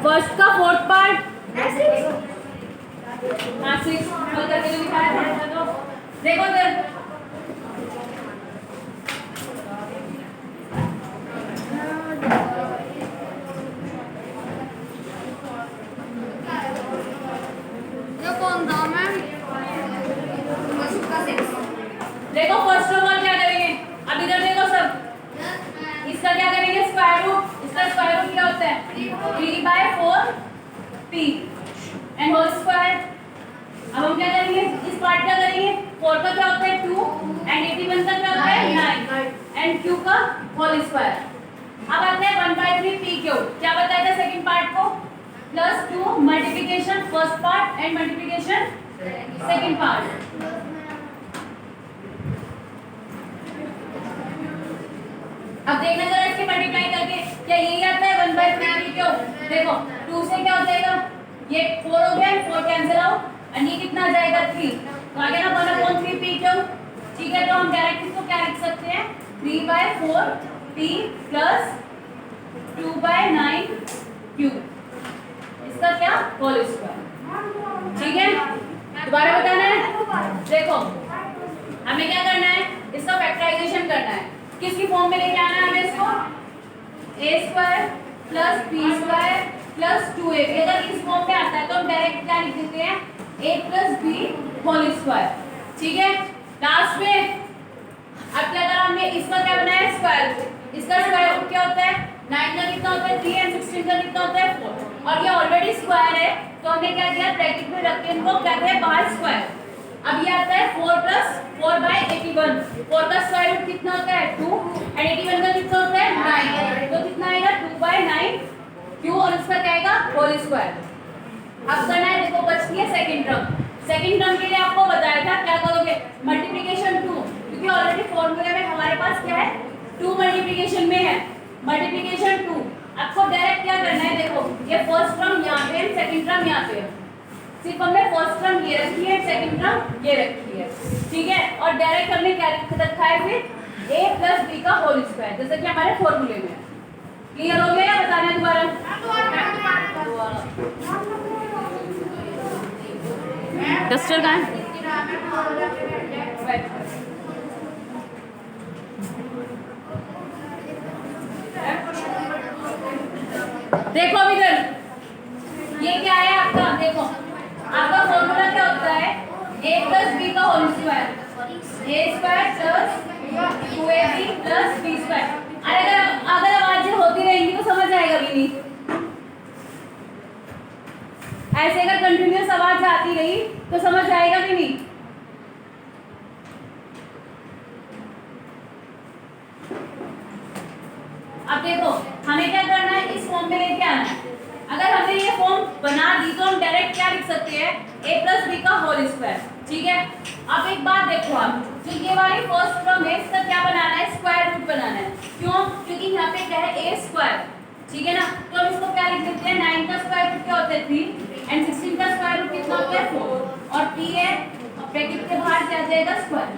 First का fourth part हाँ 6 हल करके जो दिखाया था तो देखो इधर देखो फर्स्ट ऑफ ऑल क्या करेंगे, अब इधर देखो सब, इसका क्या करेंगे स्क्वायर रूट, इसका स्क्वायर रूट क्या होता है 3/4 p एंड होल स्क्वायर। अब हम क्या करेंगे, इस पार्ट का करेंगे, 4 का क्या होता है 2 एंड 81 का क्या होता है 9 एंड q का होल स्क्वायर। अब आते हैं 1/3 p क्यूब, क्या बताया था सेकंड पार्ट को, +2 multiplication first part and multiplication second part. अब देखना जरा इसके मल्टीप्लाई करके क्या यही आता है 1/3 p क्यूब। देखो 2 से क्या हो जाएगा, ये 4 हो गया, 4 कैंसिल आउट और ये कितना आ जाएगा 3, तो आ गया ना 1/3 p क्यूब। ठीक है, तो हम डायरेक्ट इसको क्या लिख सकते हैं 3/4 p प्लस 2/9 q, इसका क्या होल स्क्वायर। ठीक है, दोबारा बताना है। देखो हमें क्या करना है, इसका फैक्टराइजेशन करना है, किसकी फॉर्म में लेके आना है हमें इसको, a² plus b² plus 2ab। अगर इस फॉर्म में आता है तो हम डायरेक्ट क्या लिख देते हैं a plus b whole square. ठीक है, लास्ट में अब क्या करा हमने, इसका क्या बनाया स्क्वायर रूट, इसका स्क्वायर रूट क्या होता है 9 का कितना होता है 3 एंड 16 का कितना होता है 4, और ये ऑलरेडी स्क्वायर है तो हमने क्या किया ब्रैकेट में रख के इनको कहते हैं बाहर स्क्वायर। अब ये आता है 4 प्लस 4/81, 4 का स्क्वायर रूट कितना होता है 2 एंड 81 का कितना होता है 9, तो कितना आएगा 2/9 q और इसका क्या आएगा होल स्क्वायर। अब करना है, देखो बचती है सेकंड टर्म, सेकंड टर्म के लिए आपको बताया था क्या करोगे मल्टीप्लिकेशन 2, क्योंकि ऑलरेडी फॉर्मूले में हमारे पास क्या है 2 मल्टीप्लिकेशन में है, मल्टीप्लिकेशन 2। आपको डायरेक्ट क्या करना है, देखो ये फर्स्ट टर्म यहाँ पे है, सेकंड टर्म यहाँ पे है, सिर्फ हमने फर्स्ट टर्म ये रखी है, सेकंड टर्म ये रखी है। ठीक है, और डायरेक्ट हमने क्या रखा है फिर a प्लस b का होल स्क्वायर, जैसे कि हमारे फॉर्मूले में। क्लियर हो गया या बताना है दोबारा? डस्टर कहाँ है? देखो अब इधर ये क्या है आपका, देखो आपका फॉर्मूला क्या होता है a प्लस b का whole square, a² plus 2ab plus b²। अगर आवाजें होती रहेंगी तो समझ आएगा भी नहीं, ऐसे अगर कंटिन्यूअस आवाज आती रही तो समझ आएगा भी नहीं। अब देखो हमें क्या करना है, इस फॉर्म में लेके आना है। अगर हमने ये फॉर्म बना दी तो हम डायरेक्ट क्या लिख सकते हैं a प्लस b का होल स्क्वायर। ठीक है, अब एक बात देखो, आप जो ये वाली फर्स्ट टर्म है इसका क्या बनाना है स्क्वायर रूट बनाना है, क्यों, क्योंकि यहाँ पे क्या है a²। ठीक है ना, तो हम इसको क्या लिख देते हैं 9 का स्क्वायर रूट क्या होता है 3 एंड 16 का स्क्वायर रूट कितना होता है 4 और p है ब्रैकेट के बाहर क्या जाएगा स्क्वायर।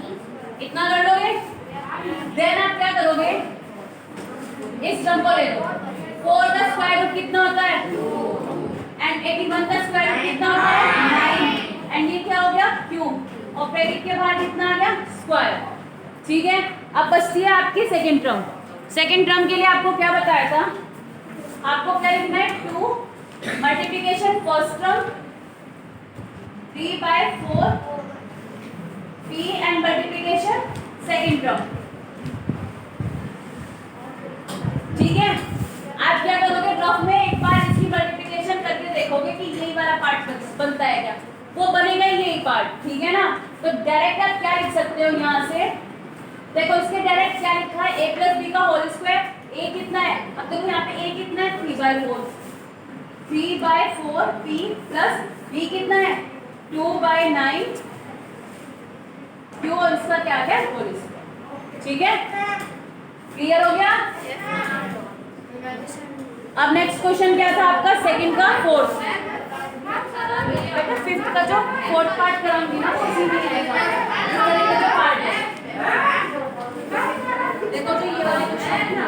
इतना कर लोगे, देन आप क्या करोगे इस टर्म को ले लो, 4 का स्क्वायर रूट कितना होता है 2 एंड 81 का स्क्वायर रूट कितना होता है 9 एंड ये क्या हो गया क्यूब और ब्रैकेट के बाहर कितना आ गया स्क्वायर। ठीक है, अब बचती है आपकी सेकंड टर्म। सेकंड टर्म के लिए आपको क्या बताया था, आपको क्या लिखना है 2 multiplication first term 3/4 p and multiplication second term. ठीक है, आप क्या करोगे ड्रॉप में एक बार इसकी मल्टीप्लिकेशन करके देखोगे कि यही वाला पार्ट बनता है क्या, वो बनेगा यही पार्ट। ठीक है ना, तो डायरेक्ट आप क्या लिख सकते हो यहाँ से, देखो इसके डायरेक्ट क्या लिखा है a प्लस b का होल स्क्वायर, a कितना है, अब देखो यहाँ पे a कितना है 3/4 p प्लस b कितना है 2/9 q और इसका क्या है होल स्क्वायर। ठीक है, क्लियर हो गया? अब नेक्स्ट क्वेश्चन क्या था आपका सेकंड का फोर्थ, बेटा फिफ्थ का जो फोर्थ पार्ट कराऊंगी ना उसी में आएगा इस तरह का जो पार्ट है। देखो जो ये वाले क्वेश्चन है ना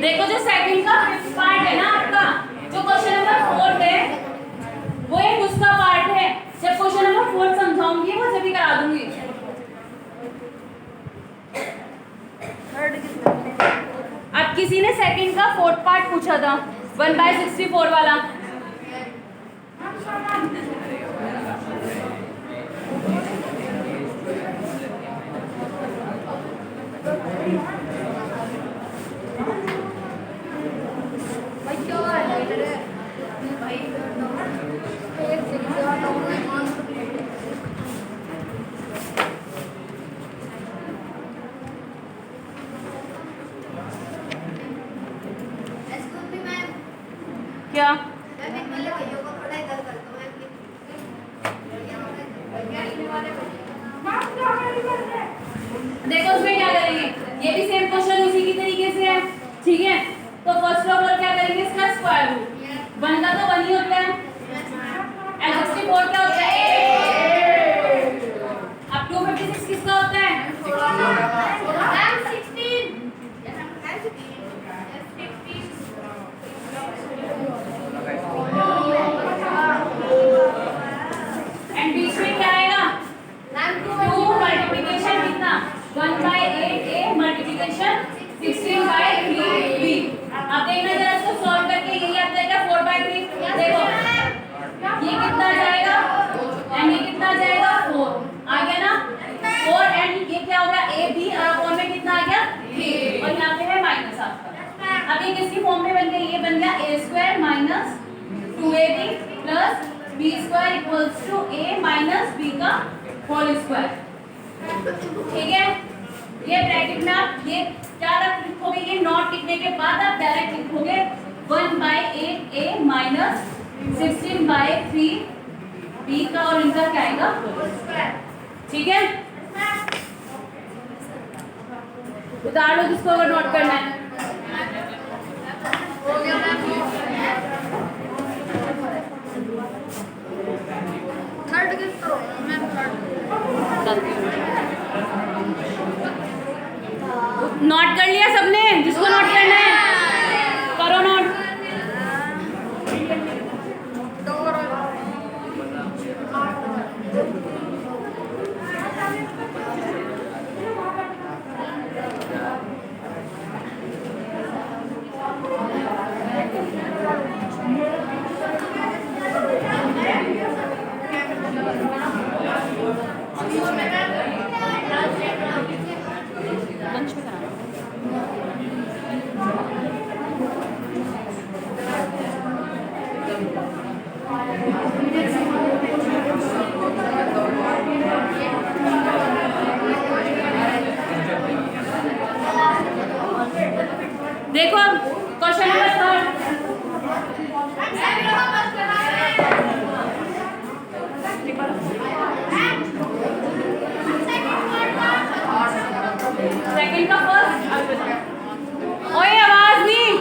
देखो जो सेकंड का फिफ्थ पार्ट है ना आपका, जो क्वेश्चन नंबर 4 है वो एक उसका पार्ट है। जब क्वेश्चन नंबर 4 समझाऊंगी वो जब भी करा दूंगी। अब किसी ने सेकंड का फोर्थ पार्ट पूछा था 1/64 वाला। क्या देखो उसमें क्या करेंगे, ये भी सेम क्वेश्चन उसी की तरीके से है, ठीक है। तो फर्स्ट ऑफ ऑल क्या करेंगे, इसका स्क्वायर रूट 1 का तो 1 ही होता है, एंड 64 क्या होता है। अब 256 किसका होता है, एंड बीच में क्या आएगा 2 मल्टीप्लिकेशन कितना 1/8a मल्टीप्लिकेशन 16/3b। अब देखना जरा इसको सॉल्व करके, यही आता है क्या 4/3। देखो ये कितना जाएगा एंड ये कितना जाएगा 4 आ गया ना, 4 एंड ये क्या हो गया a b और में कितना आ गया 3 और यहाँ पे है माइनस आपका। अब ये किसकी फॉर्म में बन गया, ये बन गया a² minus 2ab plus b² equals to a minus b का होल स्क्वायर, ठीक है। ये ब्रैकेट में आप ये क्या लिखोगे, ये नॉट लिखने के बाद आप डायरेक्ट लिखोगे 1/8a माइनस 16/3b का और इनका क्या आएगा, ठीक है। उतार लो जिसको अगर नोट करना है। थर्ड किस करो मैं नोट कर लिया सबने, जिसको नोट करना है करो नोट। लंच में कराना। देखो क्वेश्चन नंबर 3 सेकंड का फर्स्ट। ओए आवाज नहीं,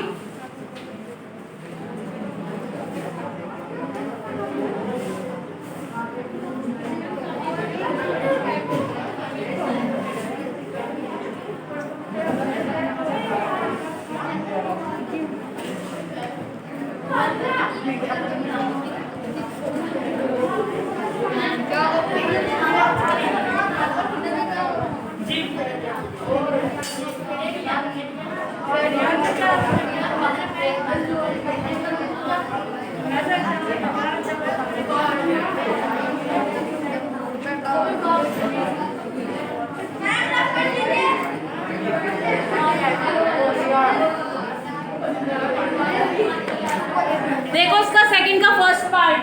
देखो इसका सेकंड का फर्स्ट पार्ट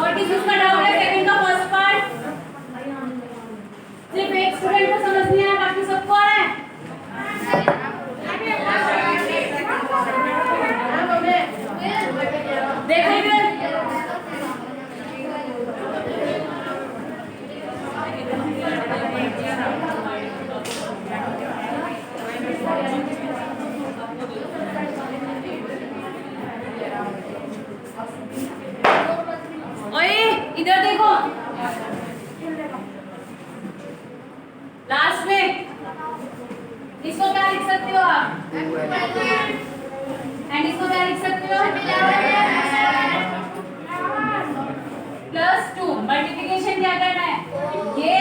और किसका डाउट है, सेकंड का फर्स्ट पार्ट सिर्फ एक स्टूडेंट को समझ नहीं आया, बाकी सबको आ रहा है। देखो इधर इसको क्या लिख सकते हो आप? एंड इसको क्या लिख सकते हो? +2। मल्टीप्लिकेशन क्या करना है? ये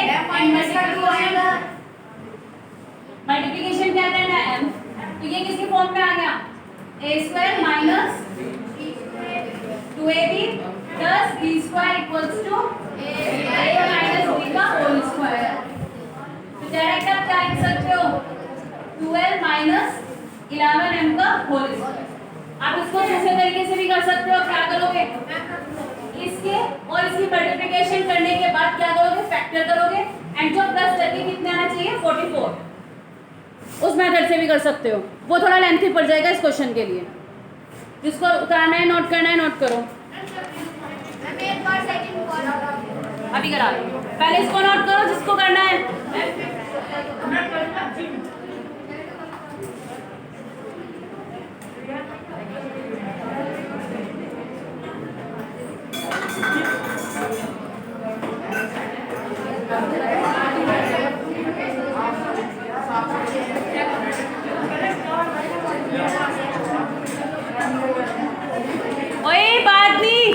मल्टीप्लिकेशन क्या करना है? m। तो ये किसकी फॉर्म में आ गया? a² minus 2ab plus b² equals to a minus b का होल स्क्वायर। तो डायरेक्ट आप क्या लिख सकते हो? 12 माइनस 11m का होल स्क्वायर। आप इसको दूसरे तरीके से भी कर सकते हो। क्या करोगे? इसके और इसकी मल्टीप्लिकेशन करने के बाद क्या करोगे? फैक्टर करोगे एंड जो प्लस करके कितने आना चाहिए? 44। उस मेथड से भी कर सकते हो, वो थोड़ा लेंथी पड़ जाएगा इस क्वेश्चन के लिए। जिसको उतारना है, नोट करना है, नोट करो। अभी करा लो, पहले इसको नोट करो जिसको करना है। ओए बात नहीं।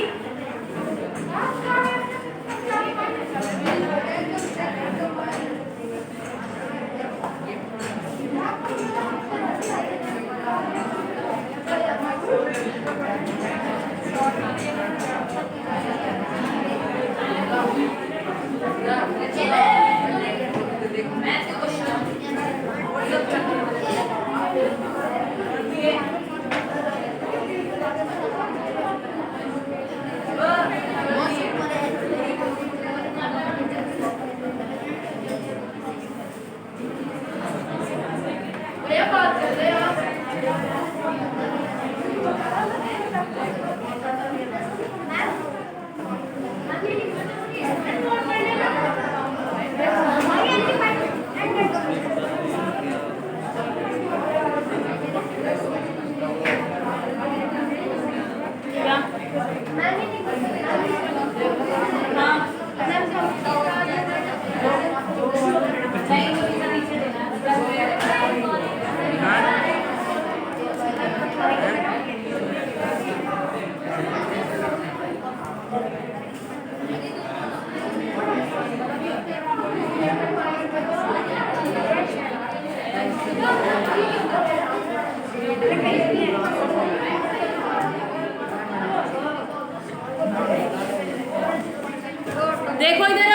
देखो इधर,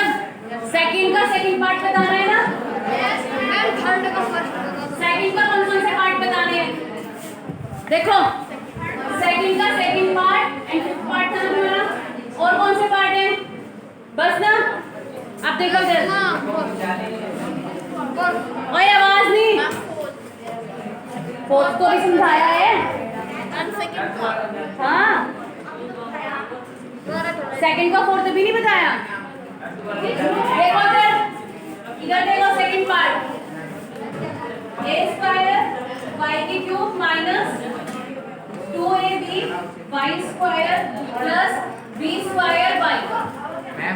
अब सेकंड का सेकंड पार्ट बताना है ना? थर्ड का फर्स्ट। सेकंड का कौन कौन से पार्ट बताने हैं? देखो, सेकंड का second part and fifth part था ना तुम्हारा? और कौन से पार्ट हैं? बस ना? अब देखो इधर, ओए आवाज नहीं। फोर्थ को भी समझाया है। हाँ, सेकंड का फोर्थ भी नहीं बताया। देखो इधर देखो, second part a² y³ minus 2ab y² plus b² y।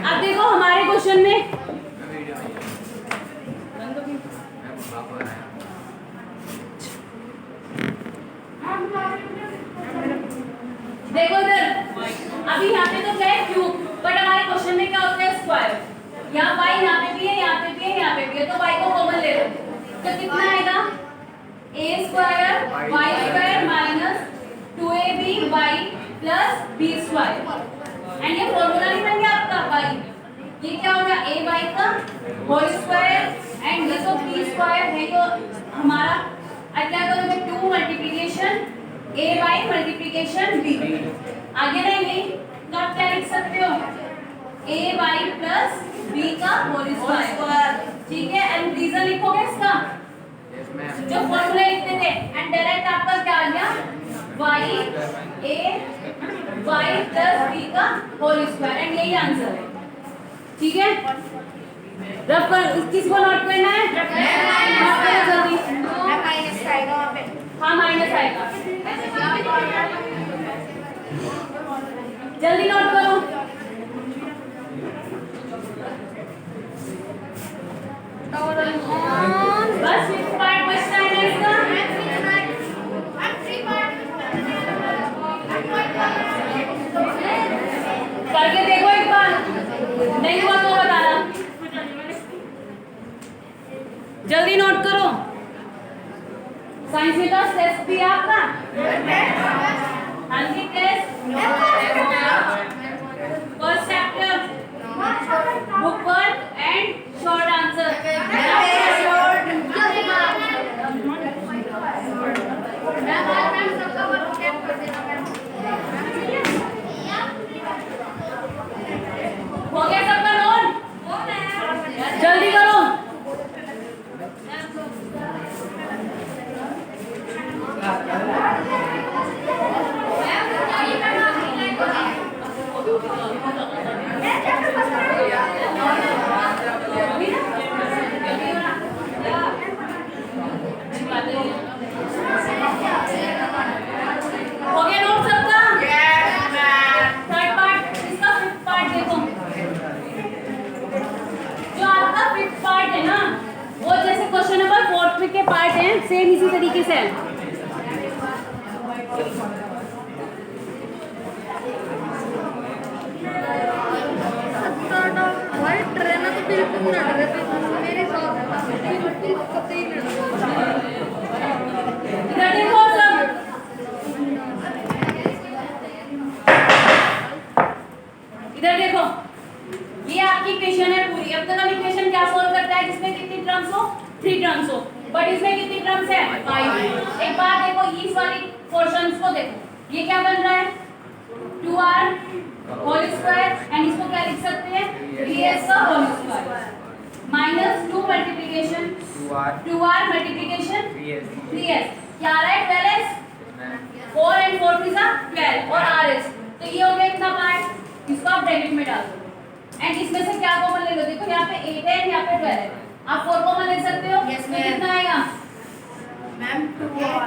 अब देखो हमारे क्वेश्चन में देखो इधर, अभी यहाँ पे तो क्या है? क्यूब, बट हमारे क्वेश्चन में क्या होता है? स्क्वायर। यहाँ y यहाँ पे भी है, यहाँ पे भी है, यहाँ पे भी है, तो y को कॉमन ले लो तो कितना आएगा? a² y² minus 2ab y plus b² and ये फॉर्मूला नहीं बन गया आपका y। ये क्या होगा? a y का होल स्क्वायर एंड ये तो b² है जो हमारा। अब क्या करोगे? 2 multiplication a y multiplication b। आगे रहेंगे तो आप क्या लिख सकते हो? a y प्लस b का होल स्क्वायर। ठीक है, एंड रीजन लिखोगे इसका जो फॉर्मूला लिखते थे एंड डायरेक्ट आपका क्या आ गया? y a y plus b का होल स्क्वायर एंड यही आंसर है। ठीक है, रफ कर, किसको नोट करना है? नोट करो जल्दी। हाँ माइनस आएगा, जल्दी नोट करो। बस फिफ्थ पार्ट बचता है। जल्दी नोट करो। साइंस में का टेस्ट भी है आपका। हाँ जी test. First chapter book work and short answer. हो गया सबका नोट? जल्दी करो। हो गया नोट सबका? थर्ड पार्ट इसका फिफ्थ पार्ट देखो। जो आपका फिफ्थ पार्ट है ना वो जैसे क्वेश्चन नंबर 4 के पार्ट हैं सेम इसी तरीके से है। भाई ट्रेन तो बिल्कुल ना डरे मेरे साथ बिल्कुल कतई नहीं इधर देखो सब। इधर देखो ये आपकी इक्वेशन है पूरी। अब तक हम इक्वेशन क्या सोल्व करता है जिसमें कितनी टर्म्स हो? 3 टर्म्स हो। बट इसमें कितनी टर्म्स है? 5। एक बार देखो इस वाली पोर्शंस को देखो। ये क्या बन रहा है? 2r होल स्क्वायर एंड इसको क्या लिख सकते हैं? 3s का whole square minus 2 multiplication 2r multiplication 3s क्या आ रहा है? 12s 4 एंड 4 3 12 और rs। तो ये हो गया इतना पार्ट। इसको आप ब्रैकेट में डाल दो एंड इसमें से क्या कॉमन ले लो। देखो यहाँ पे 8 है यहाँ पे 12 है। आप 4 कॉमन ले सकते हो। Yes, तो ma'am. कितना आएगा? मैम 2r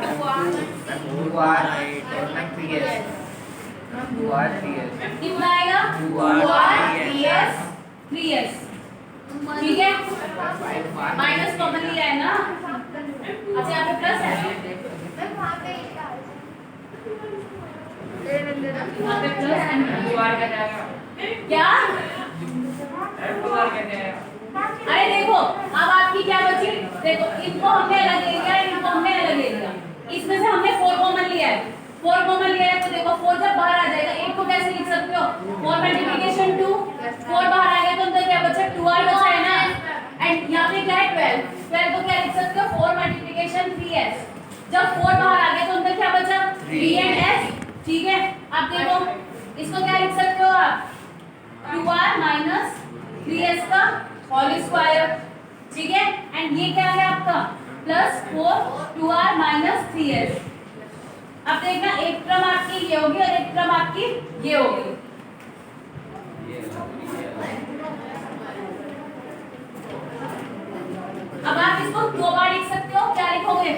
कितना आएगा? 2r 3s 3s ठीक है। माइनस कॉमन लिया है ना। अच्छा यहाँ पे प्लस है। यहाँ पे प्लस क्या? अरे देखो अब आपकी क्या बची? देखो इनको हमने अलग ले लिया इनको हमने अलग ले लिया। इसमें से हमने 4 कॉमन लिया है। 4 कॉमन लिया है तो देखो 4 जब बाहर आ जाएगा 8 को कैसे लिख सकते हो? 4 मल्टीप्लिकेशन 2 4 बाहर आ गया तो अंदर क्या बचा? 2r बचा है ना। एंड यहाँ पे क्या है? 12 को क्या लिख सकते हो? 4 मल्टीप्लिकेशन 3s। जब 4 बाहर आ गया तो अंदर क्या बचा? 3 एंड s ठीक है। अब देखो इसको क्या लिख सकते हो आप? 2r माइनस 3s का होल स्क्वायर ठीक है। एंड ये क्या है आपका? Plus 4 2r minus 3s। अब देखना एक टर्म आपकी ये होगी और एक टर्म आपकी ये होगी। अब आप इसको 2 बार लिख सकते हो। क्या लिखोगे?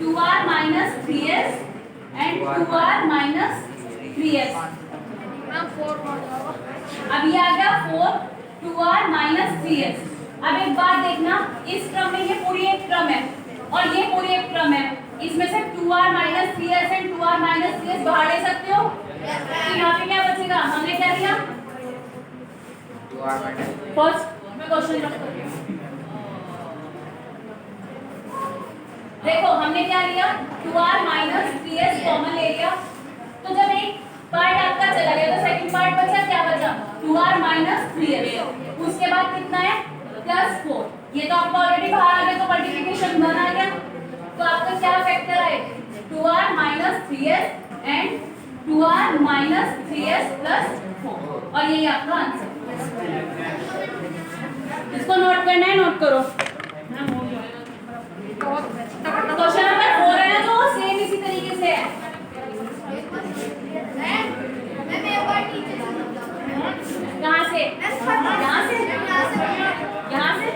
2r minus 3s and 2r minus 3s। Ma'am 4 अब ये आ गया 4 2r माइनस 3s। अब एक बात देखना इस क्रम में ये पूरी एक क्रम है और ये पूरी एक क्रम है। इसमें से 2r minus 3s and 2r minus 3s बाहर ले सकते हो। तो यहाँ पे क्या बचेगा? हमने क्या लिया? फर्स्ट मैं क्वेश्चन रखता हूँ। देखो हमने क्या लिया? 2r माइनस 3s कॉमन ले लिया। तो जब एक पार्ट आपका चला गया तो सेकंड पार्ट बचा क्या बचा? 2r minus 3s। उसके बाद कितना है? प्लस 4। ये तो आपका ऑलरेडी बाहर आ गया तो मल्टीप्लिकेशन 1 आ गया। तो आपका क्या फैक्टर आए? 2r minus 3s and 2r minus 3s plus 4 और यही आपका आंसर। इसको नोट करना है नोट करो। क्वेश्चन नंबर 4 है ना जो सेम इसी तरीके से है। कहाँ से? यहाँ से? यहाँ से?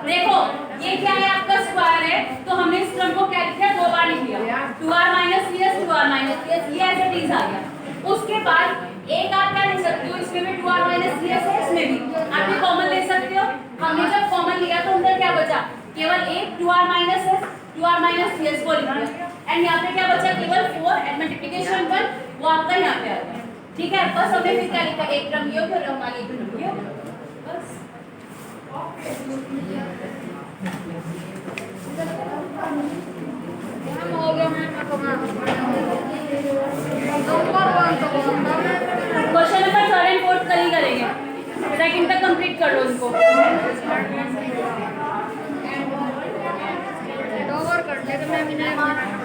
देखो ये क्या है? आपका स्क्वायर है तो हमने इस क्रम को क्या लिखा? 2 बार लिख लिया। 2r minus 3s 2r minus 3s ये ऐसे टीज आ गया। उसके बाद एक आप क्या ले सकते हो? इसमें भी 2r माइनस 3s है इसमें भी आप ये कॉमन ले सकते हो। हमने जब कॉमन लिया तो अंदर क्या बचा? केवल एक 2r minus s 2r minus 3s को लिख लिया एंड यहाँ पे क्या बचा? केवल 4 एंड मल्टीप्लिकेशन 1 वो आपका यहाँ पे आ गया। ठीक है बस हमने फिर क्या लिखा? एक क्रम ये हो गया और हमारी एक क्रम ये हो गया बस। रिपीट कर लो उनको। दो और कर ले तो मैं भी नहीं